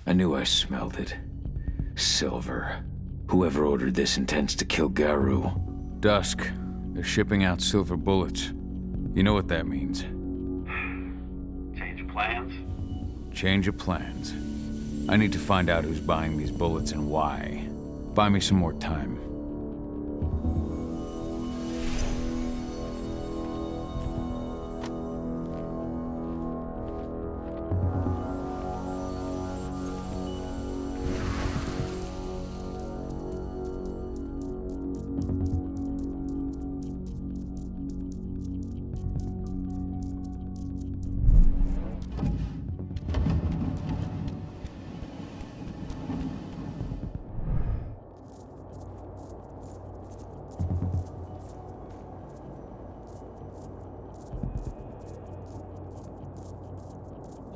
I knew I smelled it. Silver. Whoever ordered this intends to kill Garou. Dusk. They're shipping out silver bullets. You know what that means. Change of plans? Change of plans. I need to find out who's buying these bullets and why. Buy me some more time.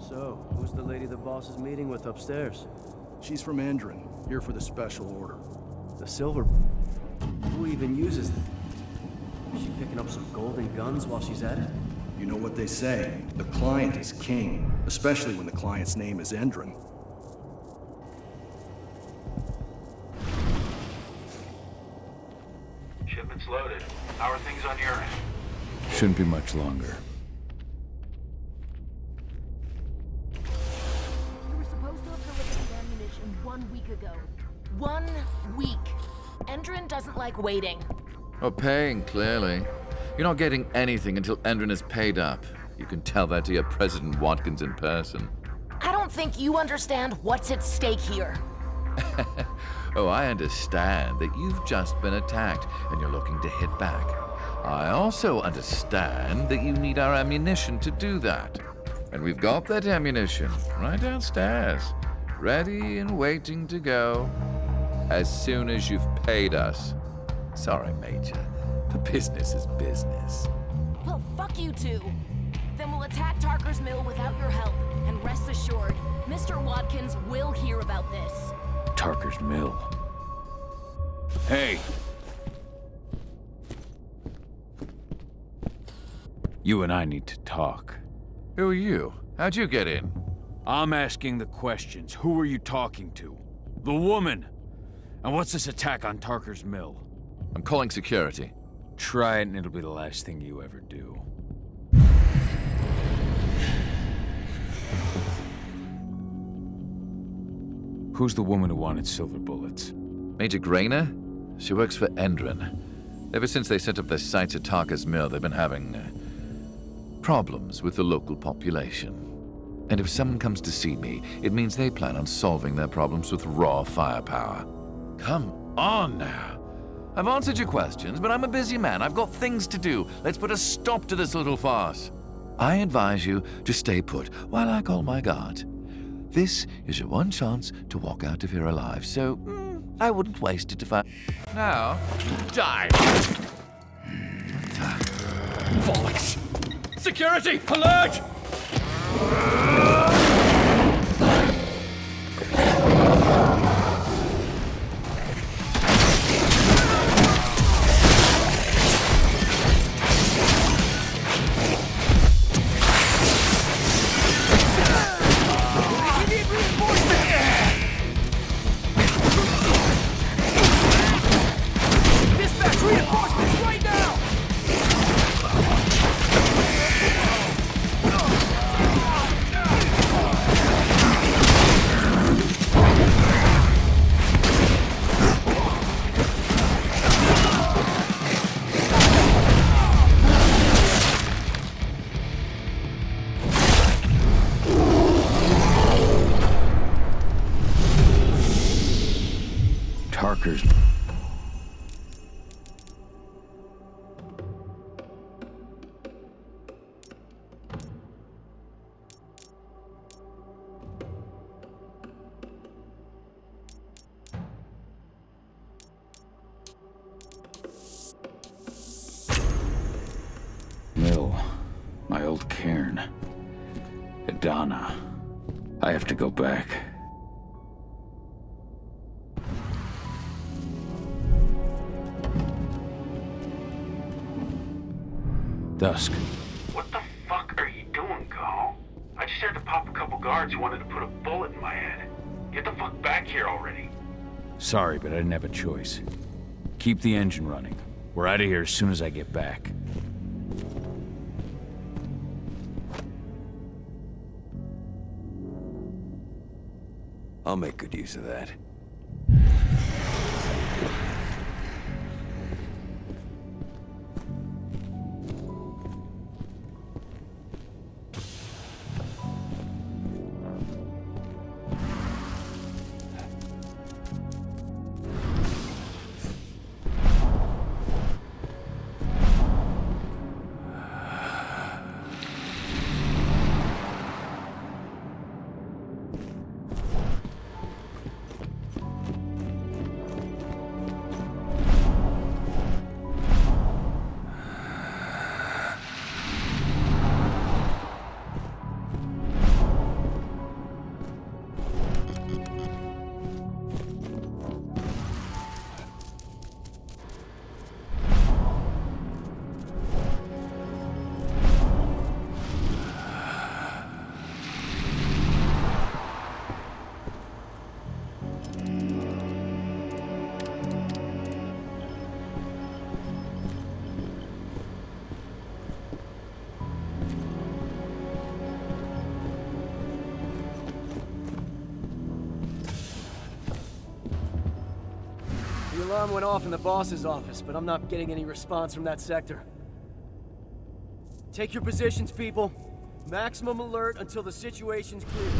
So, who's the lady the boss is meeting with upstairs? She's from Endron, here for the special order. The silver... Who even uses them? Is she picking up some golden guns while she's at it? You know what they say, the client is king, especially when the client's name is Endron. Shipment's loaded. How are things on your end? Shouldn't be much longer. You were supposed to have delivered the ammunition 1 week ago. 1 week. Endron doesn't like waiting. Or paying, clearly. You're not getting anything until Endron is paid up. You can tell that to your President Watkins in person. I don't think you understand what's at stake here. Oh, I understand that you've just been attacked and you're looking to hit back. I also understand that you need our ammunition to do that. And we've got that ammunition right downstairs, ready and waiting to go as soon as you've paid us. Sorry, Major, but business is business. Well, fuck you two. Then we'll attack Tarker's Mill without your help. And rest assured, Mr. Watkins will hear about this. Tarker's Mill. Hey! You and I need to talk. Who are you? How'd you get in? I'm asking the questions. Who are you talking to? The woman! And what's this attack on Tarker's Mill? I'm calling security. Try it and it'll be the last thing you ever do. Who's the woman who wanted silver bullets? Major Grainer? She works for Endron. Ever since they set up their sights at Tarker's Mill, they've been having problems with the local population. And if someone comes to see me, it means they plan on solving their problems with raw firepower. Come on now. I've answered your questions, but I'm a busy man. I've got things to do. Let's put a stop to this little farce. I advise you to stay put while I call my guard. This is your one chance to walk out of here alive, so I wouldn't waste it if I... Now, die! Bollocks! Security! Alert! Tarker's... Mill. My old cairn. Adana. I have to go back. Dusk. What the fuck are you doing, Cahal? I just had to pop a couple guards who wanted to put a bullet in my head. Get the fuck back here already. Sorry, but I didn't have a choice. Keep the engine running. We're out of here as soon as I get back. I'll make good use of that. The alarm went off in the boss's office, but I'm not getting any response from that sector. Take your positions, people. Maximum alert until the situation's clear.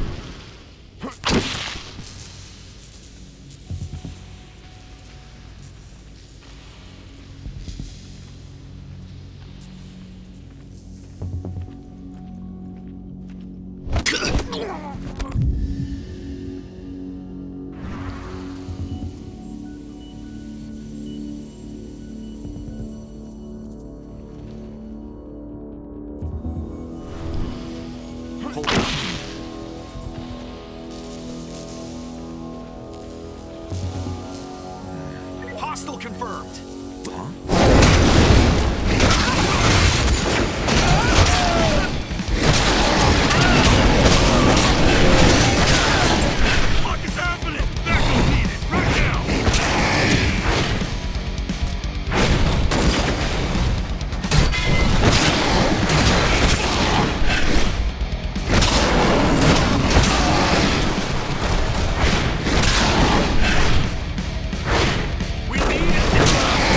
Hostile confirmed. What is happening? Backup needed right now. We need it.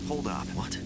Hold up. What?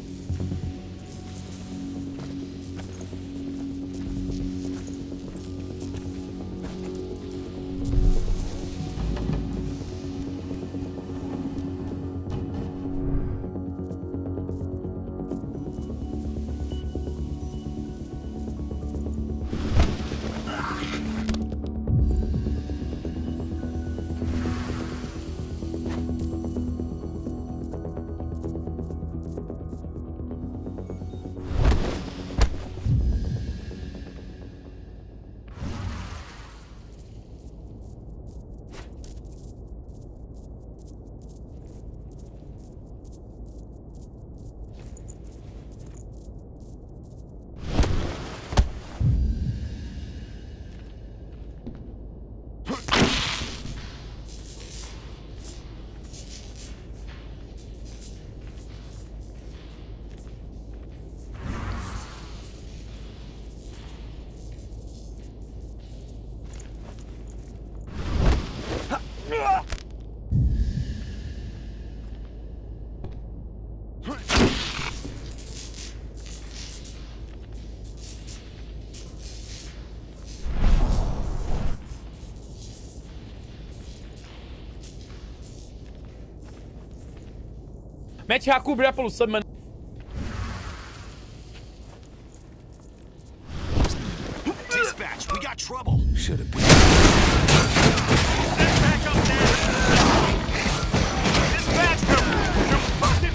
Mete a cobrir a poluição, mano. Dispatch, we got trouble. Should have been. Back up there. Dispatch, you're fucking.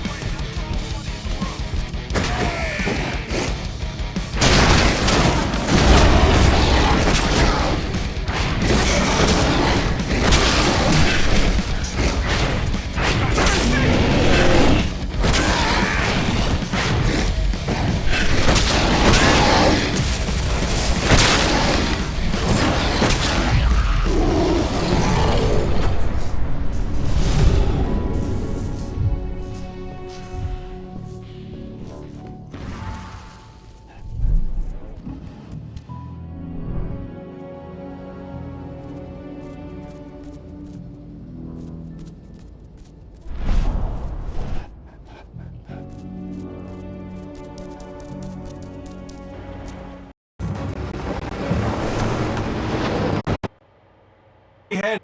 Head.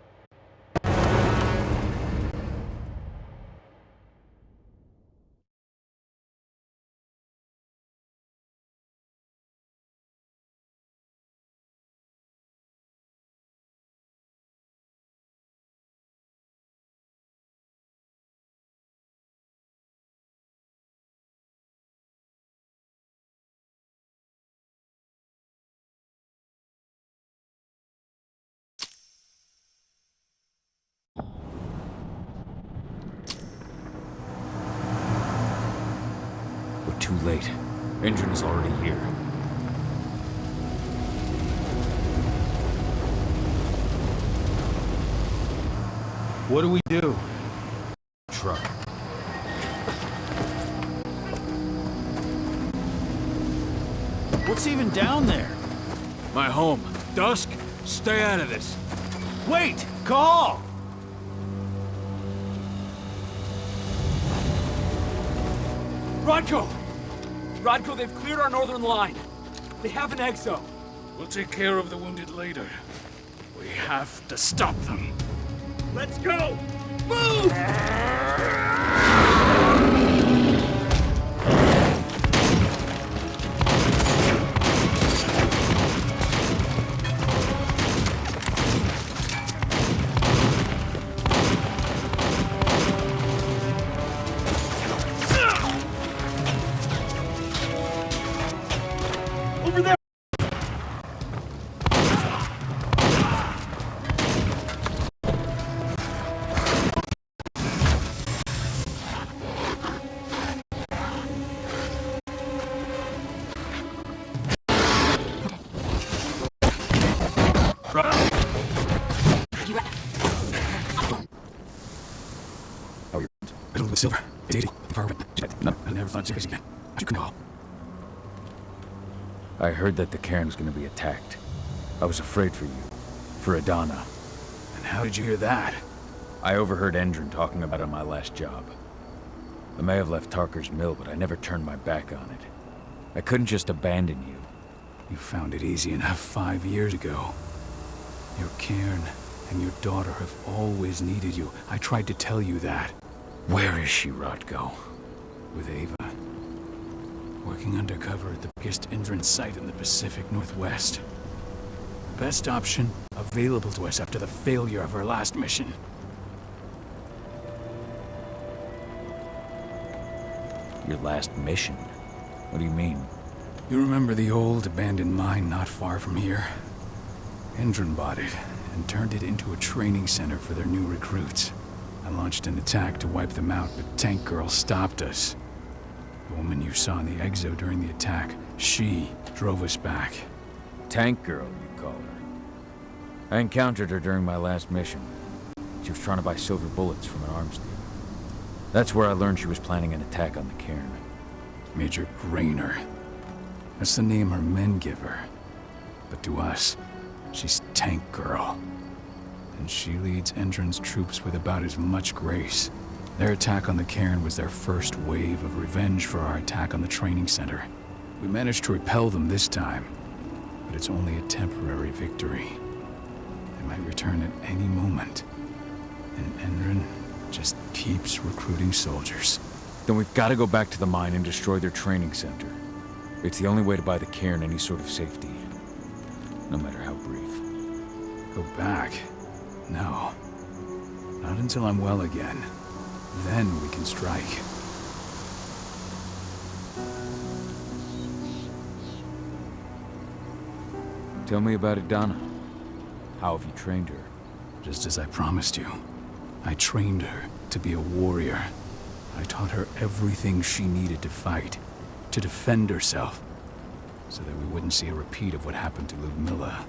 We're too late. Engine is already here. What do we do? Truck. What's even down there? My home. Dusk, stay out of this. Wait! Cahal! Rodko! Rodko, they've cleared our northern line. They have an exo. We'll take care of the wounded later. We have to stop them. Let's go! Move! Over there! Silver. It's 80. Far away. No, I never thought serious again. You can call. I heard that the cairn's gonna be attacked. I was afraid for you. For Adana. And how did you hear that? I overheard Endron talking about it on my last job. I may have left Tarker's mill, but I never turned my back on it. I couldn't just abandon you. You found it easy enough 5 years ago. Your cairn and your daughter have always needed you. I tried to tell you that. Where is she, Rodko? With Ava. Working undercover at the biggest Indran site in the Pacific Northwest. The best option available to us after the failure of her last mission. Your last mission? What do you mean? You remember the old abandoned mine not far from here? Indran bought it and turned it into a training center for their new recruits. I launched an attack to wipe them out, but Tank Girl stopped us. The woman you saw in the exo during the attack, she drove us back. Tank Girl, you call her. I encountered her during my last mission. She was trying to buy silver bullets from an arms dealer. That's where I learned she was planning an attack on the cairn. Major Raynor. That's the name her men give her. But to us, she's Tank Girl. And she leads Endron's troops with about as much grace. Their attack on the cairn was their first wave of revenge for our attack on the training center. We managed to repel them this time, but it's only a temporary victory. They might return at any moment. And Endron just keeps recruiting soldiers. Then we've got to go back to the mine and destroy their training center. It's the only way to buy the cairn any sort of safety, no matter how brief. Go back? No. Not until I'm well again. Then we can strike. Tell me about Idana. How have you trained her? Just as I promised you. I trained her to be a warrior. I taught her everything she needed to fight, to defend herself, so that we wouldn't see a repeat of what happened to Ludmilla.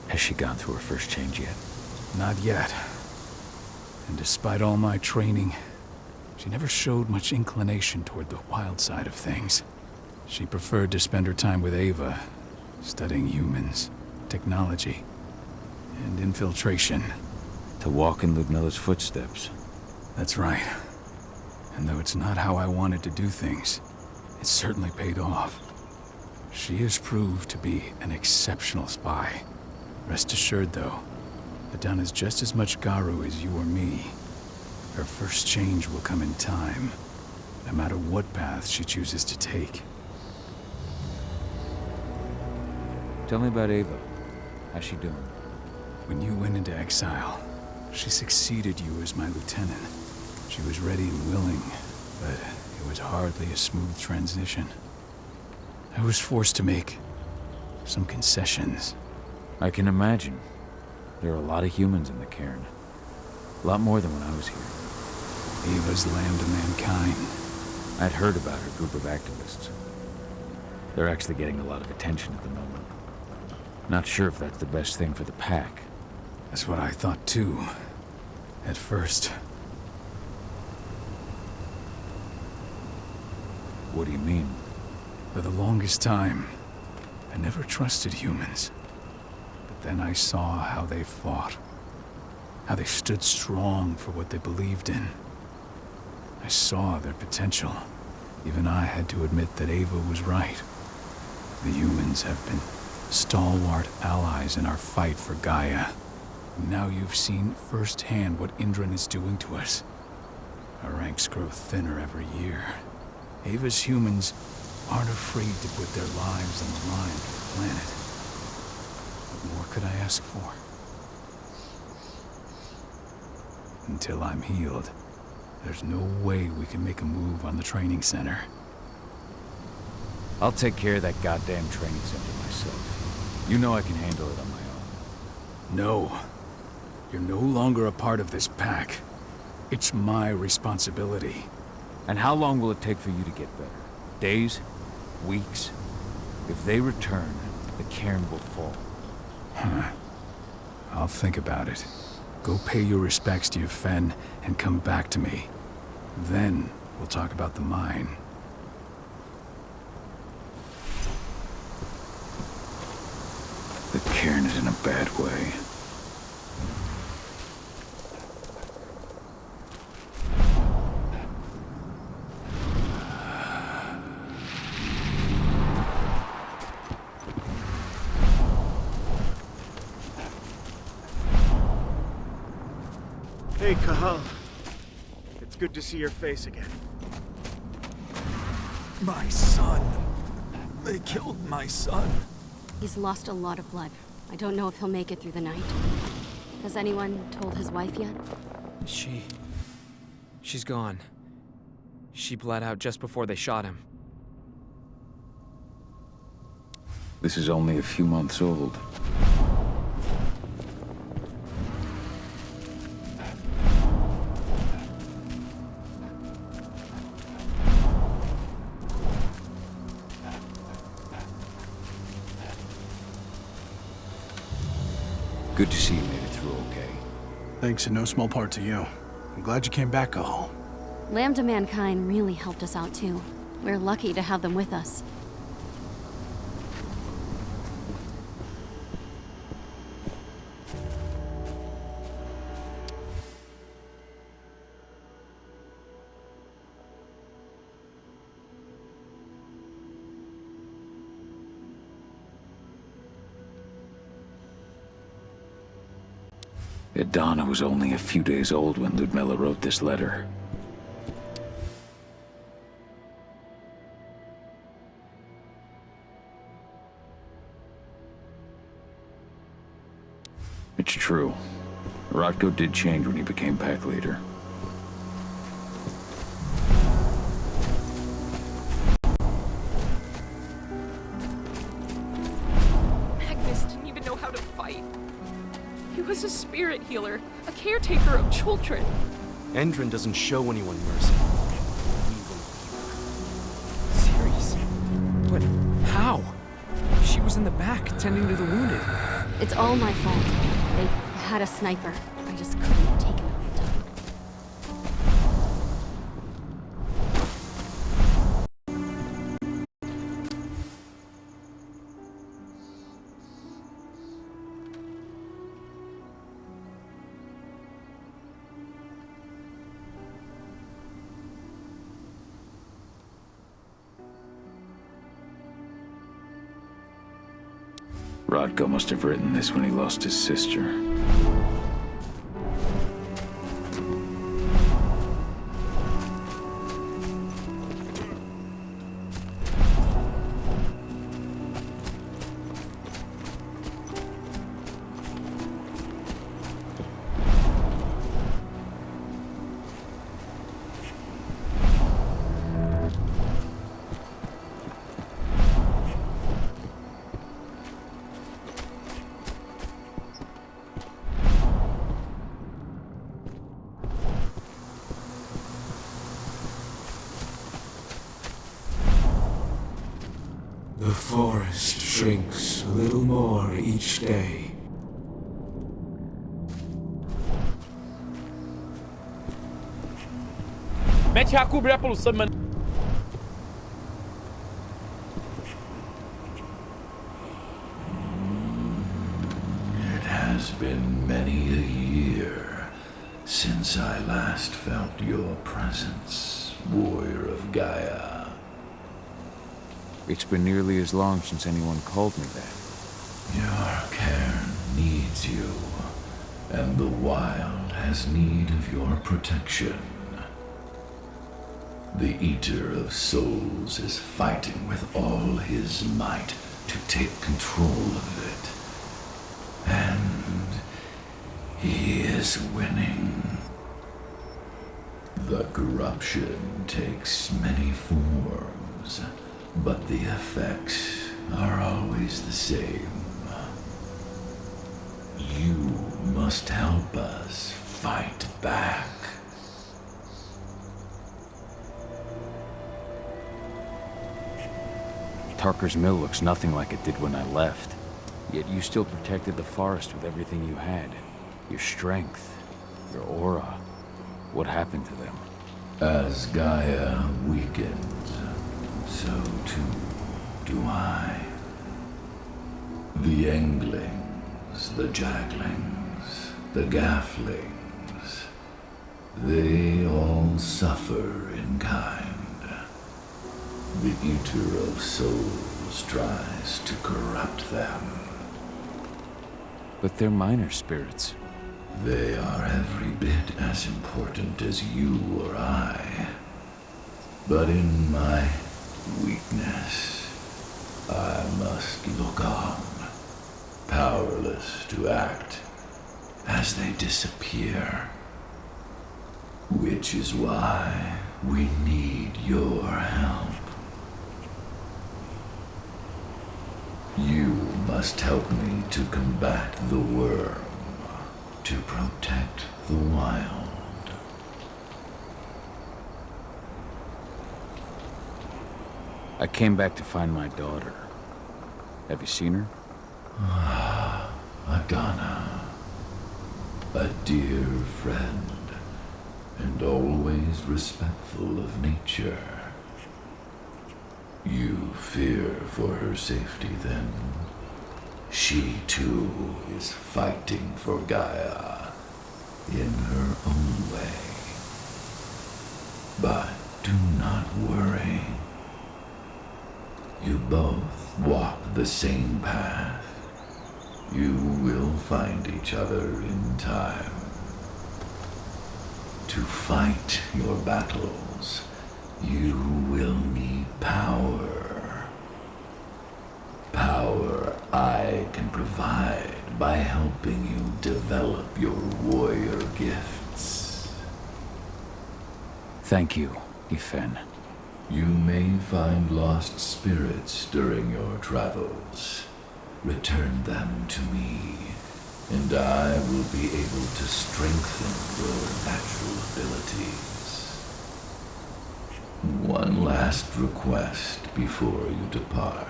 Has she gone through her first change yet? Not yet. And despite all my training, she never showed much inclination toward the wild side of things. She preferred to spend her time with Ava, studying humans, technology, and infiltration. To walk in Ludmilla's footsteps. That's right. And though it's not how I wanted to do things, it certainly paid off. She has proved to be an exceptional spy. Rest assured, though, Idana's just as much Garou as you or me. Her first change will come in time, no matter what path she chooses to take. Tell me about Ava. How's she doing? When you went into exile, she succeeded you as my lieutenant. She was ready and willing, but it was hardly a smooth transition. I was forced to make some concessions. I can imagine. There are a lot of humans in the cairn. A lot more than when I was here. Ava's lamb to mankind. I'd heard about her group of activists. They're actually getting a lot of attention at the moment. Not sure if that's the best thing for the pack. That's what I thought too, at first. What do you mean? For the longest time, I never trusted humans. But then I saw how they fought. How they stood strong for what they believed in. I saw their potential. Even I had to admit that Ava was right. The humans have been stalwart allies in our fight for Gaia. Now you've seen firsthand what Indran is doing to us. Our ranks grow thinner every year. Ava's humans aren't afraid to put their lives on the line for the planet. What more could I ask for? Until I'm healed, there's no way we can make a move on the training center. I'll take care of that goddamn training center myself. You know I can handle it on my own. No. You're no longer a part of this pack. It's my responsibility. And how long will it take for you to get better? Days? Weeks? If they return, the cairn will fall. Huh. I'll think about it. Go pay your respects to your Fen and come back to me. Then we'll talk about the mine. The cairn is in a bad way. Hey, Cahal. It's good to see your face again. My son. They killed my son. He's lost a lot of blood. I don't know if he'll make it through the night. Has anyone told his wife yet? She's gone. She bled out just before they shot him. This is only a few months old. Good to see you made it through okay. Thanks in no small part to you. I'm glad you came back, Cahal. Lambda Mankind really helped us out too. We're lucky to have them with us. Donna was only a few days old when Ludmilla wrote this letter. It's true. Rodko did change when he became pack leader. Magnus didn't even know how to fight. He was a spirit healer, a caretaker of children. Endrin doesn't show anyone mercy. Serious? But how? She was in the back, tending to the wounded. It's all my fault. They had a sniper. I just couldn't take him out in time. Rodko must have written this when he lost his sister. The forest shrinks a little more each day. Mete a cobrir a poluição, mano. It has been many a year since I last felt your presence, warrior of Gaia. It's been nearly as long since anyone called me that. Your cairn needs you, and the wild has need of your protection. The Eater of Souls is fighting with all his might to take control of it. And he is winning. The corruption takes many forms, but the effects are always the same. You must help us fight back. Tarker's mill looks nothing like it did when I left. Yet you still protected the forest with everything you had. Your strength, your aura. What happened to them? As Gaia weakens, so too do I. The Englings, the Jaglings, the Gafflings, they all suffer in kind. The Eater of Souls tries to corrupt them. But they're minor spirits. They are every bit as important as you or I. But in my weakness, I must look on, powerless to act as they disappear. Which is why we need your help. You must help me to combat the worm, to protect the wild. I came back to find my daughter. Have you seen her? Adana, a dear friend, and always respectful of nature. You fear for her safety, then? She, too, is fighting for Gaia in her own way. But do not worry. You both walk the same path. You will find each other in time. To fight your battles, you will need power. Power I can provide by helping you develop your warrior gifts. Thank you, Ifen. You may find lost spirits during your travels. Return them to me, and I will be able to strengthen your natural abilities. One last request before you depart.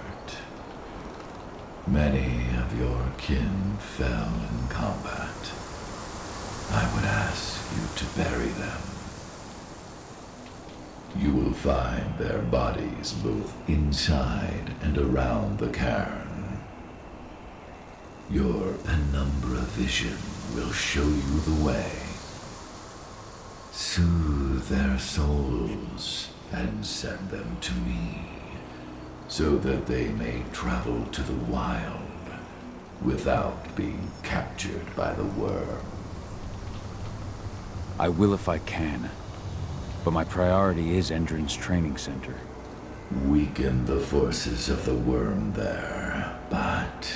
Many of your kin fell in combat. I would ask you to bury them. You will find their bodies both inside and around the cairn. Your penumbra vision will show you the way. Soothe their souls and send them to me, so that they may travel to the wild without being captured by the worm. I will if I can, but my priority is Endron's training center. Weaken the forces of the worm there, but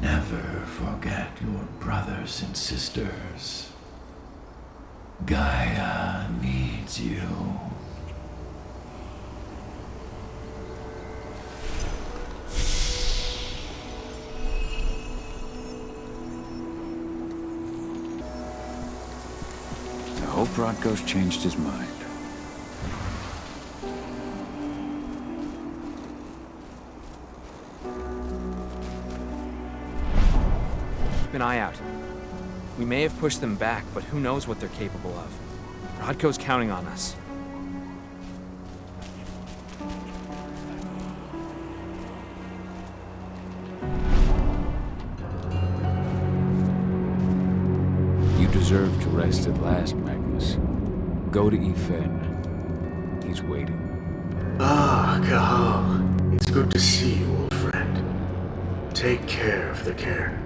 never forget your brothers and sisters. Gaia needs you. I hope Rodko's changed his mind. Keep an eye out. We may have pushed them back, but who knows what they're capable of. Rodko's counting on us. You deserve to rest at last, Magnus. Go to Ifen. He's waiting. Ah, Cahal. It's good to see you, old friend. Take care of the cairn.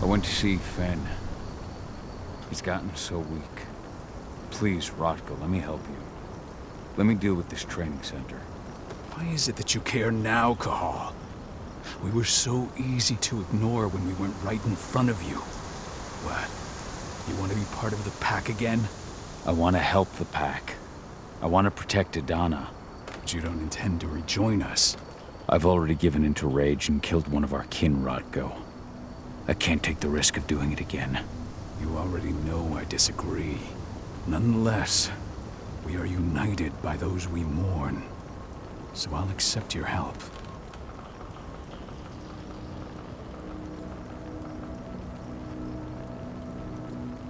I went to see Fen. He's gotten so weak. Please, Rodko, let me help you. Let me deal with this training center. Why is it that you care now, Cahal? We were so easy to ignore when we went right in front of you. What? You want to be part of the pack again? I want to help the pack. I want to protect Adana. But you don't intend to rejoin us. I've already given into rage and killed one of our kin, Rodko. I can't take the risk of doing it again. You already know I disagree. Nonetheless, we are united by those we mourn. So I'll accept your help.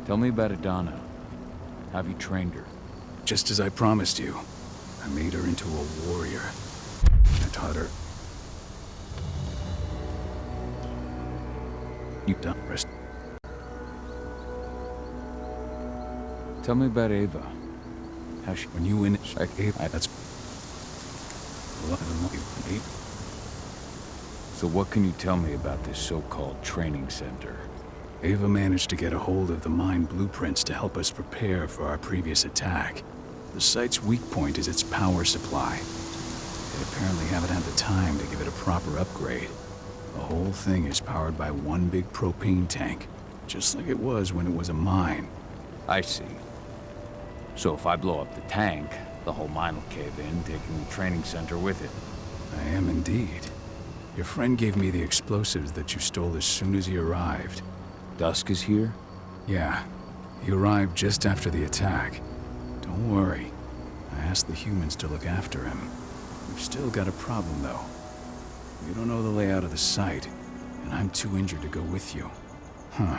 Tell me about Adana. Have you trained her? Just as I promised you, I made her into a warrior. I taught her. You done rest. Tell me about Ava. How she... When you win, that's... So what can you tell me about this so-called training center? Ava managed to get a hold of the mine blueprints to help us prepare for our previous attack. The site's weak point is its power supply. They apparently haven't had the time to give it a proper upgrade. The whole thing is powered by one big propane tank, just like it was when it was a mine. I see. So if I blow up the tank, the whole mine will cave in, taking the training center with it. I am indeed. Your friend gave me the explosives that you stole as soon as he arrived. Dusk is here? Yeah. He arrived just after the attack. Don't worry. I asked the humans to look after him. We've still got a problem, though. We don't know the layout of the site, and I'm too injured to go with you. Huh.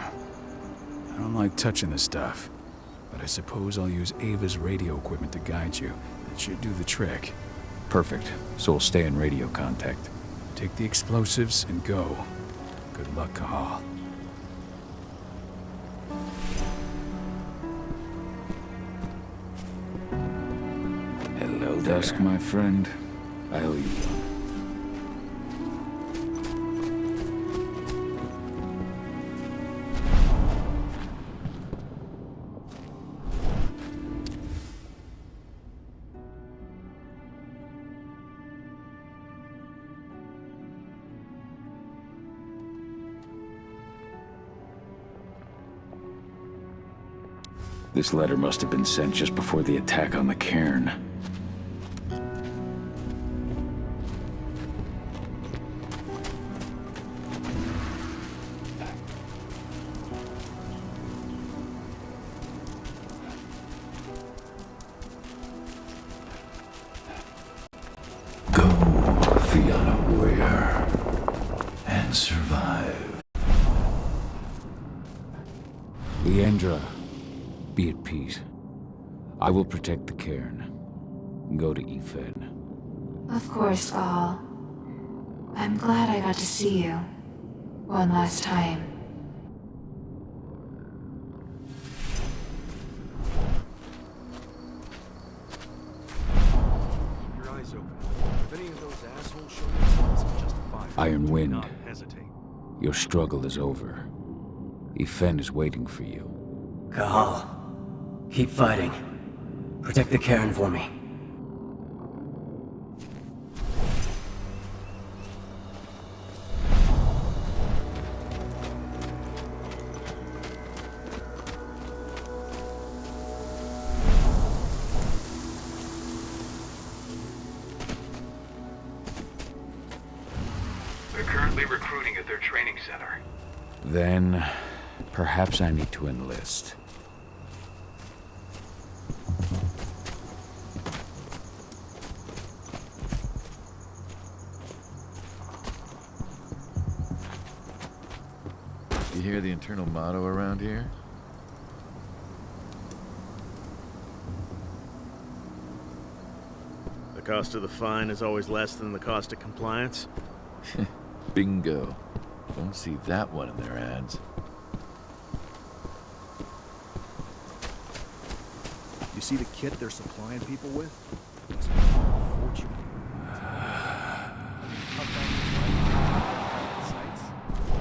I don't like touching this stuff, but I suppose I'll use Ava's radio equipment to guide you. That should do the trick. Perfect. So we'll stay in radio contact. Take the explosives and go. Good luck, Cahal. Hello, Dusk, my friend. I owe you one. This letter must have been sent just before the attack on the cairn. Leandra, be at peace. I will protect the cairn. Go to Ethan. Of course, Cahal. I'm glad I got to see you. One last time. Your eyes open. If any of those assholes show themselves, just fire. Iron Do Wind, not hesitate. your struggle is over. Ethan is waiting for you. Cahal, keep fighting. Protect the cairn for me. They're currently recruiting at their training center. Then, perhaps I need to enlist. You hear the internal motto around here? The cost of the fine is always less than the cost of compliance. Bingo. Don't see that one in their ads. You see the kit they're supplying people with? Must be a fortune.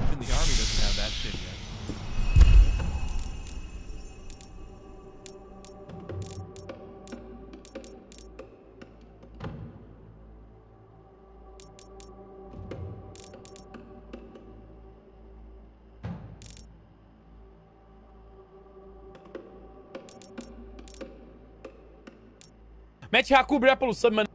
Even the army doesn't have that shit yet. Mete Haku, obrigado pelo sub, mano.